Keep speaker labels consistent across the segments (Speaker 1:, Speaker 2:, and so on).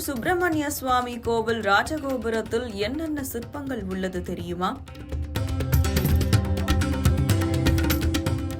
Speaker 1: திருச்செந்தூர் சுப்பிரமணிய சுவாமி கோவில் ராஜகோபுரத்தில் என்னென்ன சிற்பங்கள் உள்ளது தெரியுமா?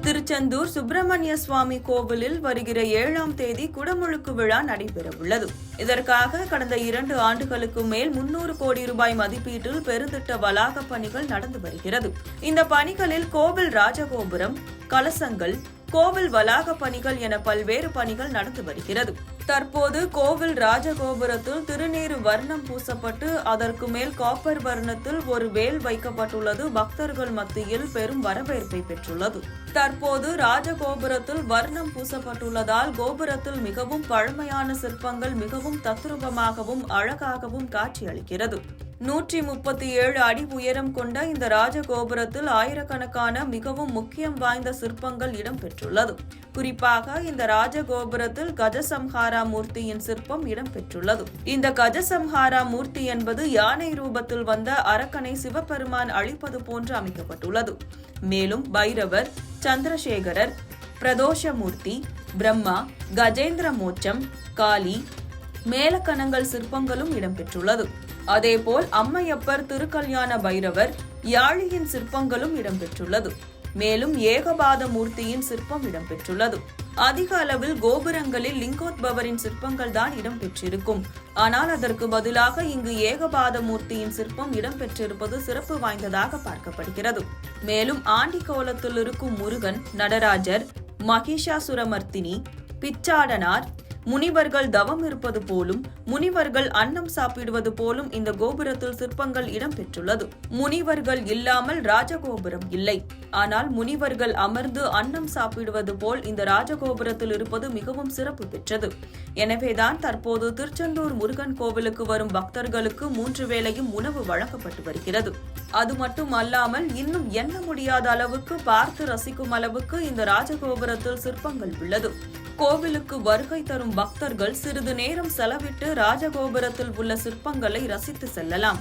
Speaker 1: திருச்செந்தூர் சுப்பிரமணிய சுவாமி கோவிலில் வருகிற 7ஆம் தேதி குடமுழுக்கு விழா நடைபெறவுள்ளது. இதற்காக கடந்த 2 ஆண்டுகளுக்கு மேல் 300 கோடி ரூபாய் மதிப்பீட்டில் பெருந்திட்ட வளாக பணிகள் நடந்து வருகிறது. இந்த பணிகளில் கோவில் ராஜகோபுரம், கலசங்கள், கோவில் வளாக பணிகள் என பல்வேறு பணிகள் நடந்து வருகிறது. தற்போது கோவில் ராஜகோபுரத்தில் திருநீறு வர்ணம் பூசப்பட்டு அதற்கு மேல் காப்பர் வர்ணத்தில் ஒரு வேல் வைக்கப்பட்டுள்ளது பக்தர்கள் மத்தியில் பெரும் வரவேற்பை பெற்றுள்ளது. தற்போது ராஜகோபுரத்தில் வர்ணம் பூசப்பட்டுள்ளதால் கோபுரத்தில் மிகவும் பழமையான சிற்பங்கள் மிகவும் தத்ரூபமாகவும் அழகாகவும் காட்சியளிக்கிறது. 137 அடி உயரம் கொண்ட இந்த ராஜகோபுரத்தில் ஆயிரக்கணக்கான மிகவும் முக்கியம் வாய்ந்த சிற்பங்கள் இடம்பெற்றுள்ளது. குறிப்பாக இந்த ராஜகோபுரத்தில் கஜசம்ஹாரா மூர்த்தியின் சிற்பம் இடம்பெற்றுள்ளது. இந்த கஜசம்ஹாரா மூர்த்தி என்பது யானை ரூபத்தில் வந்த அரக்கனை சிவபெருமான் அழிப்பது போன்று அமைக்கப்பட்டுள்ளது. மேலும் பைரவர், சந்திரசேகரர், பிரதோஷமூர்த்தி, பிரம்மா, கஜேந்திர மோட்சம், காளி, மேலக்கணங்கள் சிற்பங்களும் இடம்பெற்றுள்ளது. அதேபோல் அம்மையப்பர், திருக்கல்யாண பைரவர், யாழியின் சிற்பங்களும் இடம்பெற்றுள்ளது. மேலும் ஏகபாத மூர்த்தியின் சிற்பம் இடம்பெற்றுள்ளது. அதிக அளவில் கோபுரங்களில் லிங்கோத்பவரின் சிற்பங்கள் தான் இடம்பெற்றிருக்கும். ஆனால் அதற்கு பதிலாக இங்கு ஏகபாத மூர்த்தியின் சிற்பம் இடம்பெற்றிருப்பது சிறப்பு வாய்ந்ததாக பார்க்கப்படுகிறது. மேலும் ஆண்டி கோலத்தில் இருக்கும் முருகன், நடராஜர், மகிஷாசுரமர்த்தினி, பிச்சாடனார், முனிவர்கள் தவம் இருப்பது போலும், முனிவர்கள் அன்னம் சாப்பிடுவது போலும் இந்த கோபுரத்தில் சிற்பங்கள் இடம்பெற்றுள்ளது. முனிவர்கள் இல்லாமல் ராஜகோபுரம் இல்லை. ஆனால் முனிவர்கள் அமர்ந்து அன்னம் சாப்பிடுவது போல் இந்த ராஜகோபுரத்தில் இருப்பது மிகவும் சிறப்பு பெற்றது. எனவேதான் தற்போது திருச்செந்தூர் முருகன் கோவிலுக்கு வரும் பக்தர்களுக்கு 3 வேளையும் உணவு வழங்கப்பட்டு வருகிறது. அது மட்டும் அல்லாமல் இன்னும் எண்ண முடியாத அளவுக்கு பார்த்து ரசிக்கும் அளவுக்கு இந்த ராஜகோபுரத்தில் சிற்பங்கள் உள்ளது. கோவிலுக்கு வருகை தரும் பக்தர்கள் சிறிது நேரம் செலவிட்டு ராஜகோபுரத்தில் உள்ள சிற்பங்களை ரசித்து செல்லலாம்.